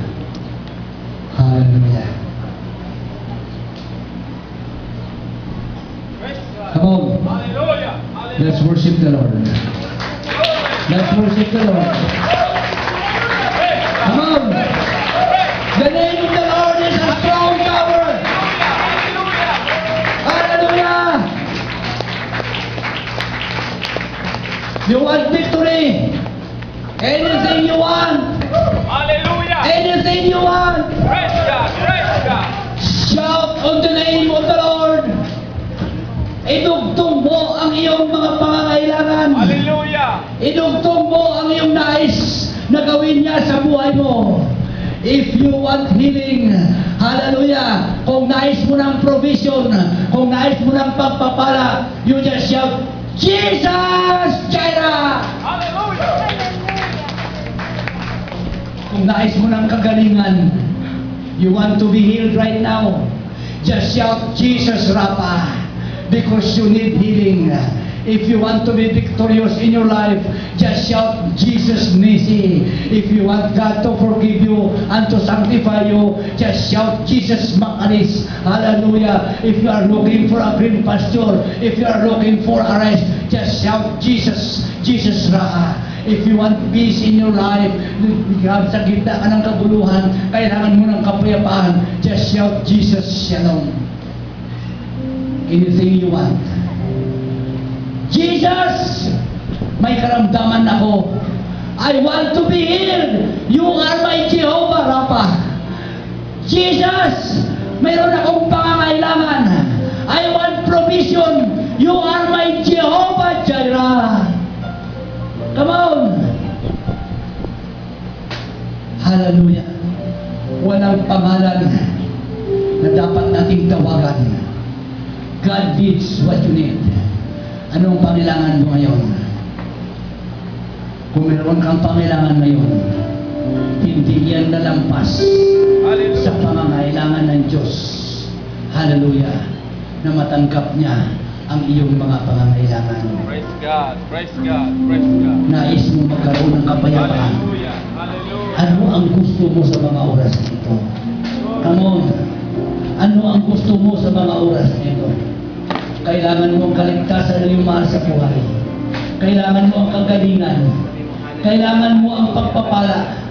Hallelujah. Come on. Hallelujah. Let's worship the Lord. Let's worship the Lord. Come on. The name of the Lord is a strong tower. Hallelujah. You want victory? Anything you want. Hallelujah. Anything you want. Praise God. Praise God. Shout on the name of the Lord. Idugtong mo ang iyong mga pangangailangan. Hallelujah. Idugtong mo ang iyong nais na gawin niya sa buhay mo. If you want healing, hallelujah, kung nais mo ng provision, kung nais mo ng pagpapala, you just shout, Jesus, Jireh! Hallelujah. Kung nais mo ng kagalingan, you want to be healed right now, just shout, Jesus, Rapha, because you need healing. If you want to be victorious in your life, just shout, Jesus, Nisi. If you want God to forgive you and to sanctify you, just shout, Jesus, Makaris. Hallelujah. If you are looking for a green pasture, if you are looking for a rest, just shout, Jesus, Jesus, Raha. If you want peace in your life, sa gitna ka ng kaguluhan, kailangan mo ng kapayapaan, just shout, Jesus, Shalom. Anything you want. Jesus, may karamdaman ako. I want to be healed. You are my Jehovah Rapha. Jesus, mayroon akong pangangailangan. I want provision. You are my Jehovah Jireh. Come on. Hallelujah. Walang pangalan na dapat nating tawagan. God needs what you need. Anong pangailangan mo ngayon? Kung meron kang pangailangan ngayon, hindi yan lalampas sa pangangailangan ng Diyos. Hallelujah. Na matanggap niya ang iyong mga pangangailangan. Praise God. Praise God. Praise God. Nais mo magkaroon ng kapayapaan. Hallelujah. Hallelujah. Ano ang gusto mo sa mga oras nito? Come on. Ano ang gusto mo sa mga oras nito? Kailangan mo ang kaligtasan ng iyong mahal sa buhay. Kailangan mo ang kagalingan. Kailangan mo ang pagpapala.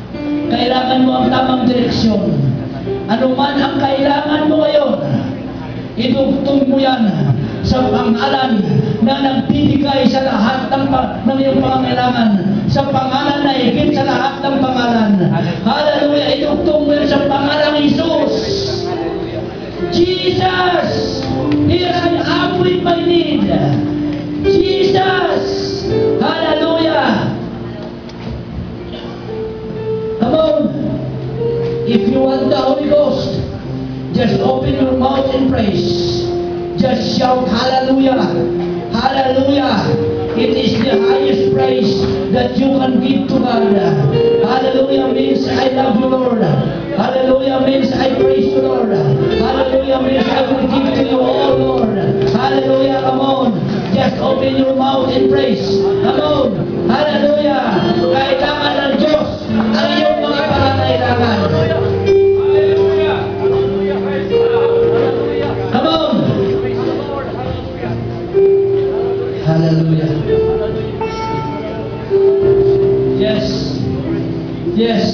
Kailangan mo ang tamang direksyon. Ano man ang kailangan mo ngayon, idugtong mo yan sa pangalan na nagbibigay sa lahat ng iyong pangangailangan. Sa pangalan na higit sa lahat ng pangalan. Hallelujah! Idugtong mo yan sa pangalan ng Jesus. Jesus! Here I am with my need. Jesus! Hallelujah! Come on! If you want the Holy Ghost, just open your mouth and praise. Just shout hallelujah! Hallelujah! It is the highest praise that you can give to God. Hallelujah means I love you, Lord. Hallelujah means I praise you, Lord. Hallelujah means I will give to you all, Lord. Hallelujah, come on. Just open your mouth and praise. Come on. Hallelujah. Kailangan ng Diyos ang iyong mga pangangailangan. Hallelujah. Hallelujah. Praise God. Hallelujah. Come on. Praise the Lord. Hallelujah. Hallelujah. Yes. Yes.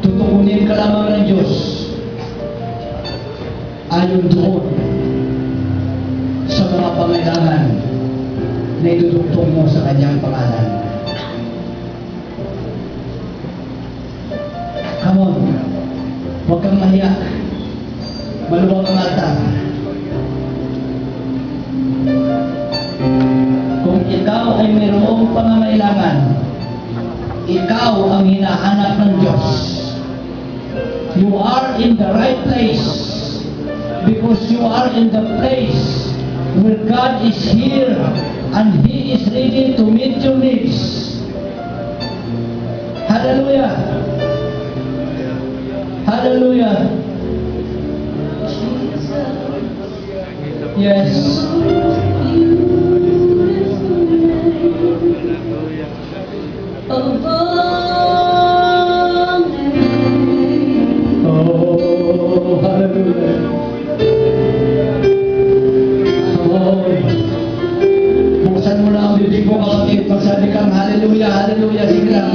Tutukunin ka lamang ng Diyos ayon doon sa mga pangailangan na idudugtong mo sa kanyang pangalan. Come on. Huwag kang mahiya. Maluwag ang altar. Kung ikaw ay mayroong pangangailangan, ikaw ang hinahanap ng Diyos. You are in the right place because you are in the place where God is here and He is ready to meet your needs. Hallelujah! Hallelujah! Yes. Oh, hallelujah. Oh, buksan mo lang ang bibig mo, kapatid. Magsabi kang hallelujah, hallelujah. Sige lang.